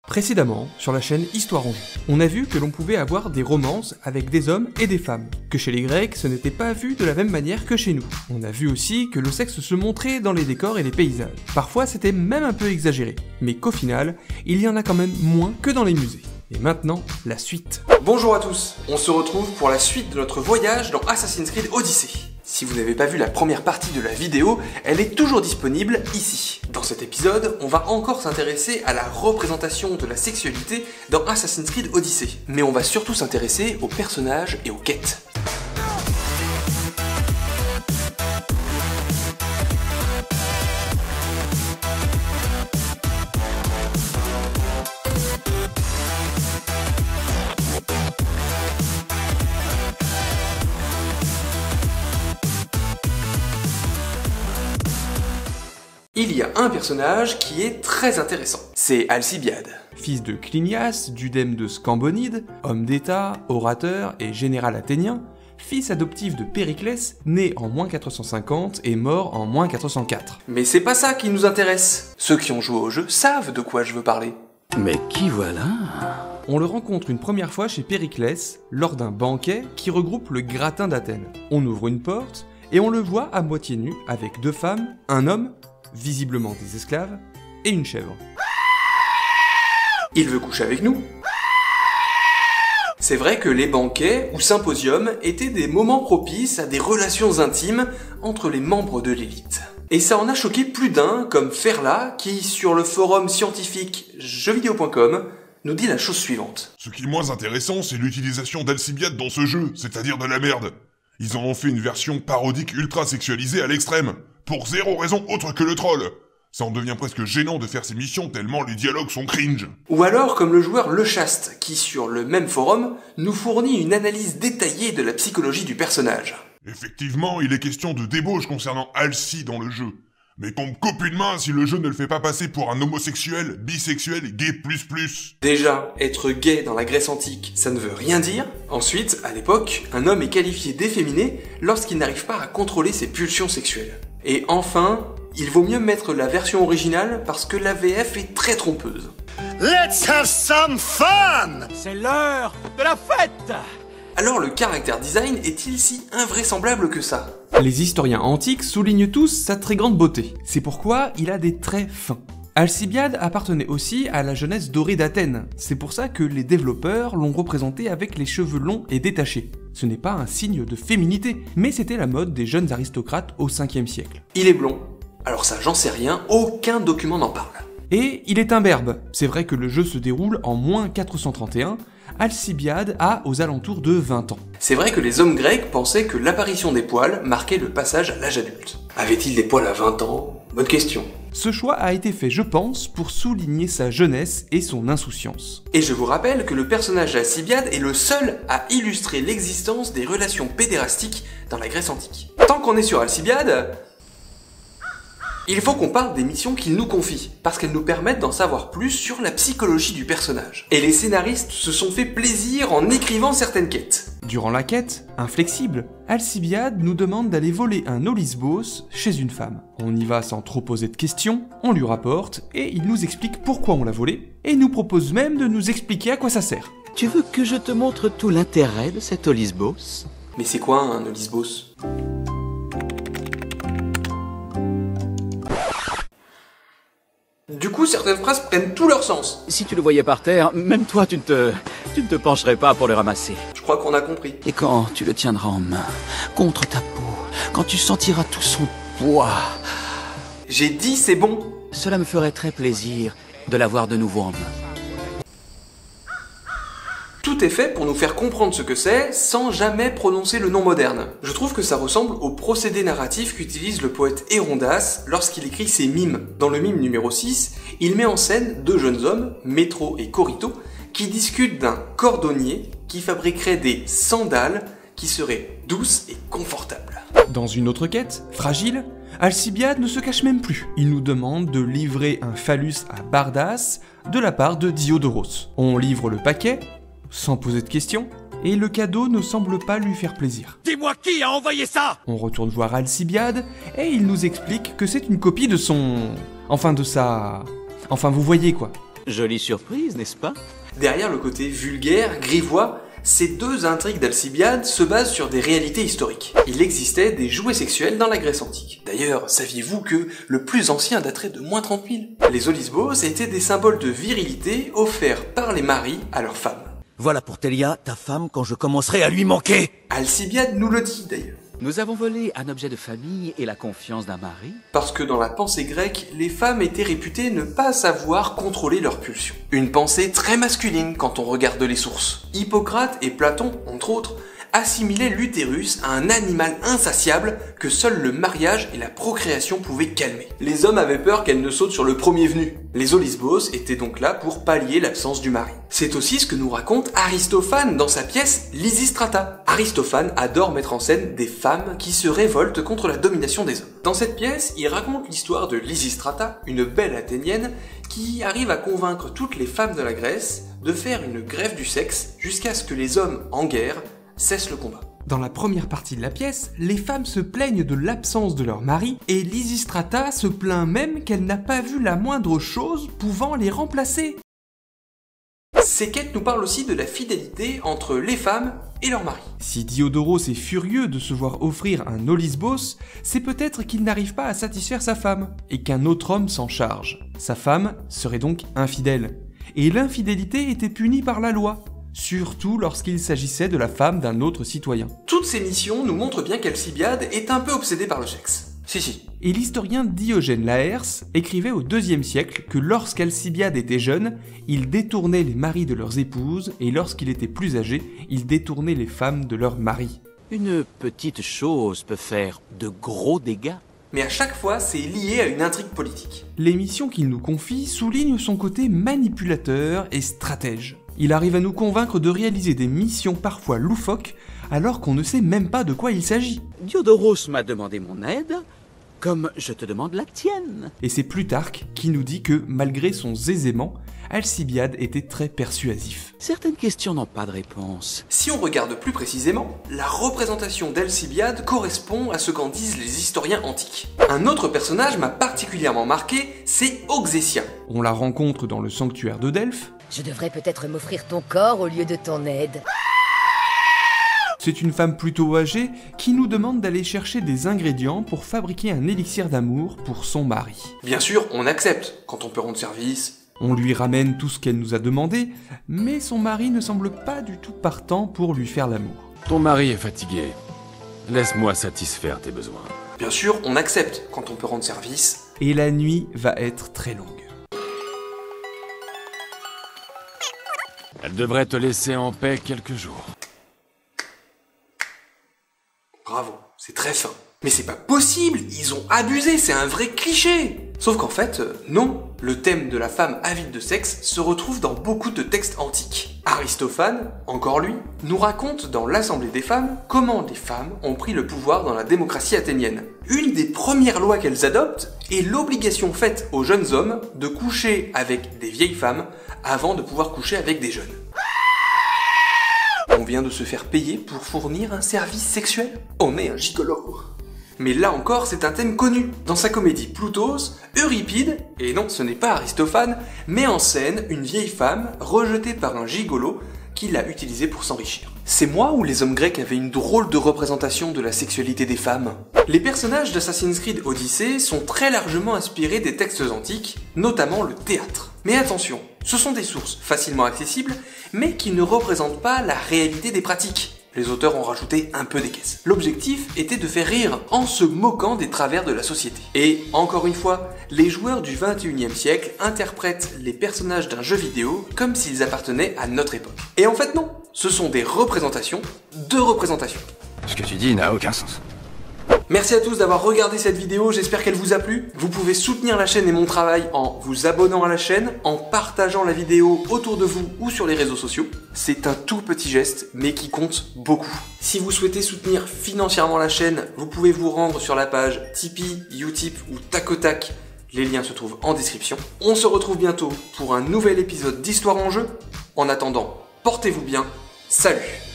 Précédemment, sur la chaîne Histoire en Jeu, on a vu que l'on pouvait avoir des romances avec des hommes et des femmes, que chez les Grecs ce n'était pas vu de la même manière que chez nous. On a vu aussi que le sexe se montrait dans les décors et les paysages. Parfois c'était même un peu exagéré, mais qu'au final, il y en a quand même moins que dans les musées. Et maintenant, la suite. Bonjour à tous, on se retrouve pour la suite de notre voyage dans Assassin's Creed Odyssey. Si vous n'avez pas vu la première partie de la vidéo, elle est toujours disponible ici. Dans cet épisode, on va encore s'intéresser à la représentation de la sexualité dans Assassin's Creed Odyssey. Mais on va surtout s'intéresser aux personnages et aux quêtes. Il y a un personnage qui est très intéressant, c'est Alcibiade. Fils de Clinias, dudème de Scambonide, homme d'état, orateur et général athénien, fils adoptif de Périclès, né en -450 et mort en -404. Mais c'est pas ça qui nous intéresse. Ceux qui ont joué au jeu savent de quoi je veux parler. Mais qui voilà? On le rencontre une première fois chez Périclès, lors d'un banquet qui regroupe le gratin d'Athènes. On ouvre une porte, et on le voit à moitié nu, avec deux femmes, un homme, visiblement des esclaves, et une chèvre. Il veut coucher avec nous. C'est vrai que les banquets ou symposiums étaient des moments propices à des relations intimes entre les membres de l'élite. Et ça en a choqué plus d'un, comme Ferla, qui, sur le forum scientifique jeuxvideo.com, nous dit la chose suivante. Ce qui est moins intéressant, c'est l'utilisation d'Alcibiade dans ce jeu, c'est-à-dire de la merde. Ils en ont fait une version parodique ultra sexualisée à l'extrême, pour zéro raison autre que le troll. Ça en devient presque gênant de faire ces missions tellement les dialogues sont cringe. Ou alors comme le joueur Le Chaste, qui sur le même forum, nous fournit une analyse détaillée de la psychologie du personnage. Effectivement, il est question de débauche concernant Alci dans le jeu. Mais qu'on me coupe une main si le jeu ne le fait pas passer pour un homosexuel, bisexuel, gay++. Déjà, être gay dans la Grèce antique, ça ne veut rien dire. Ensuite, à l'époque, un homme est qualifié d'efféminé lorsqu'il n'arrive pas à contrôler ses pulsions sexuelles. Et enfin, il vaut mieux mettre la version originale parce que la VF est très trompeuse. Let's have some fun! C'est l'heure de la fête! Alors le character design est-il si invraisemblable que ça? Les historiens antiques soulignent tous sa très grande beauté. C'est pourquoi il a des traits fins. Alcibiade appartenait aussi à la jeunesse dorée d'Athènes. C'est pour ça que les développeurs l'ont représenté avec les cheveux longs et détachés. Ce n'est pas un signe de féminité, mais c'était la mode des jeunes aristocrates au 5e siècle. Il est blond. Alors ça, j'en sais rien, aucun document n'en parle. Et il est imberbe. C'est vrai que le jeu se déroule en -431, Alcibiade a aux alentours de 20 ans. C'est vrai que les hommes grecs pensaient que l'apparition des poils marquait le passage à l'âge adulte. Avait-il des poils à 20 ans? Bonne question. Ce choix a été fait, je pense, pour souligner sa jeunesse et son insouciance. Et je vous rappelle que le personnage d'Alcibiade est le seul à illustrer l'existence des relations pédérastiques dans la Grèce antique. Tant qu'on est sur Alcibiade, il faut qu'on parle des missions qu'il nous confie, parce qu'elles nous permettent d'en savoir plus sur la psychologie du personnage. Et les scénaristes se sont fait plaisir en écrivant certaines quêtes. Durant la quête, inflexible, Alcibiade nous demande d'aller voler un Olisbos chez une femme. On y va sans trop poser de questions, on lui rapporte, et il nous explique pourquoi on l'a volé, et nous propose même de nous expliquer à quoi ça sert. Tu veux que je te montre tout l'intérêt de cet Olisbos? Mais c'est quoi un Olisbos? Du coup, certaines phrases prennent tout leur sens. Si tu le voyais par terre, même toi tu ne te pencherais pas pour le ramasser. Je crois qu'on a compris. Et quand tu le tiendras en main, contre ta peau, quand tu sentiras tout son poids... J'ai dit c'est bon. Cela me ferait très plaisir de l'avoir de nouveau en main. Tout est fait pour nous faire comprendre ce que c'est, sans jamais prononcer le nom moderne. Je trouve que ça ressemble au procédé narratif qu'utilise le poète Hérondas lorsqu'il écrit ses mimes. Dans le mime numéro 6, il met en scène deux jeunes hommes, Métro et Corito, qui discutent d'un cordonnier qui fabriquerait des sandales qui seraient douces et confortables. Dans une autre quête, Fragile, Alcibiade ne se cache même plus. Il nous demande de livrer un phallus à Bardas de la part de Diodoros. On livre le paquet, sans poser de questions, et le cadeau ne semble pas lui faire plaisir. Dis-moi qui a envoyé ça? On retourne voir Alcibiade, et il nous explique que c'est une copie de son... Enfin, de sa... Enfin, vous voyez quoi. Jolie surprise, n'est-ce pas? Derrière le côté vulgaire, grivois, ces deux intrigues d'Alcibiade se basent sur des réalités historiques. Il existait des jouets sexuels dans la Grèce antique. D'ailleurs, saviez-vous que le plus ancien daterait de moins 30 000? Les olisbos étaient des symboles de virilité offerts par les maris à leurs femmes. Voilà pour Télia, ta femme, quand je commencerai à lui manquer. Alcibiade nous le dit d'ailleurs. Nous avons volé un objet de famille et la confiance d'un mari. Parce que dans la pensée grecque, les femmes étaient réputées ne pas savoir contrôler leurs pulsions. Une pensée très masculine quand on regarde les sources. Hippocrate et Platon, entre autres, assimilaient l'utérus à un animal insatiable que seul le mariage et la procréation pouvaient calmer. Les hommes avaient peur qu'elle ne saute sur le premier venu. Les olisbos étaient donc là pour pallier l'absence du mari. C'est aussi ce que nous raconte Aristophane dans sa pièce Lysistrata. Aristophane adore mettre en scène des femmes qui se révoltent contre la domination des hommes. Dans cette pièce, il raconte l'histoire de Lysistrata, une belle athénienne qui arrive à convaincre toutes les femmes de la Grèce de faire une grève du sexe jusqu'à ce que les hommes en guerre cessent le combat. Dans la première partie de la pièce, les femmes se plaignent de l'absence de leur mari et Lysistrata se plaint même qu'elle n'a pas vu la moindre chose pouvant les remplacer. Ces quêtes nous parlent aussi de la fidélité entre les femmes et leur mari. Si Diodoros est furieux de se voir offrir un olisbos, c'est peut-être qu'il n'arrive pas à satisfaire sa femme et qu'un autre homme s'en charge. Sa femme serait donc infidèle. Et l'infidélité était punie par la loi. Surtout lorsqu'il s'agissait de la femme d'un autre citoyen. Toutes ces missions nous montrent bien qu'Alcibiade est un peu obsédée par le sexe. Si. Et l'historien Diogène Laërce écrivait au IIe siècle que lorsqu'Alcibiade était jeune, il détournait les maris de leurs épouses et lorsqu'il était plus âgé, il détournait les femmes de leurs maris. Une petite chose peut faire de gros dégâts. Mais à chaque fois, c'est lié à une intrigue politique. Les missions qu'il nous confie soulignent son côté manipulateur et stratège. Il arrive à nous convaincre de réaliser des missions parfois loufoques alors qu'on ne sait même pas de quoi il s'agit. Diodoros m'a demandé mon aide, comme je te demande la tienne. Et c'est Plutarque qui nous dit que, malgré son zézément, Alcibiade était très persuasif. Certaines questions n'ont pas de réponse. Si on regarde plus précisément, la représentation d'Alcibiade correspond à ce qu'en disent les historiens antiques. Un autre personnage m'a particulièrement marqué, c'est Oxétia. On la rencontre dans le sanctuaire de Delphes. Je devrais peut-être m'offrir ton corps au lieu de ton aide. C'est une femme plutôt âgée qui nous demande d'aller chercher des ingrédients pour fabriquer un élixir d'amour pour son mari. Bien sûr, on accepte quand on peut rendre service. On lui ramène tout ce qu'elle nous a demandé, mais son mari ne semble pas du tout partant pour lui faire l'amour. Ton mari est fatigué. Laisse-moi satisfaire tes besoins. Bien sûr, on accepte quand on peut rendre service. Et la nuit va être très longue. Elle devrait te laisser en paix quelques jours. Bravo, c'est très fin. Mais c'est pas possible, ils ont abusé, c'est un vrai cliché. Sauf qu'en fait, non. Le thème de la femme avide de sexe se retrouve dans beaucoup de textes antiques. Aristophane, encore lui, nous raconte dans l'Assemblée des femmes comment les femmes ont pris le pouvoir dans la démocratie athénienne. Une des premières lois qu'elles adoptent est l'obligation faite aux jeunes hommes de coucher avec des vieilles femmes avant de pouvoir coucher avec des jeunes. On vient de se faire payer pour fournir un service sexuel? On est un gigolo. Mais là encore, c'est un thème connu. Dans sa comédie Ploutos, Euripide, et non ce n'est pas Aristophane, met en scène une vieille femme rejetée par un gigolo qui l'a utilisée pour s'enrichir. C'est moi ou les hommes grecs avaient une drôle de représentation de la sexualité des femmes? Les personnages d'Assassin's Creed Odyssey sont très largement inspirés des textes antiques, notamment le théâtre. Mais attention, ce sont des sources facilement accessibles, mais qui ne représentent pas la réalité des pratiques. Les auteurs ont rajouté un peu des caisses. L'objectif était de faire rire en se moquant des travers de la société. Et encore une fois, les joueurs du 21e siècle interprètent les personnages d'un jeu vidéo comme s'ils appartenaient à notre époque. Et en fait non, ce sont des représentations de représentations. Ce que tu dis n'a aucun sens. Merci à tous d'avoir regardé cette vidéo, j'espère qu'elle vous a plu. Vous pouvez soutenir la chaîne et mon travail en vous abonnant à la chaîne, en partageant la vidéo autour de vous ou sur les réseaux sociaux. C'est un tout petit geste, mais qui compte beaucoup. Si vous souhaitez soutenir financièrement la chaîne, vous pouvez vous rendre sur la page Tipeee, Utip ou Tacotac. Les liens se trouvent en description. On se retrouve bientôt pour un nouvel épisode d'Histoire en jeu. En attendant, portez-vous bien. Salut!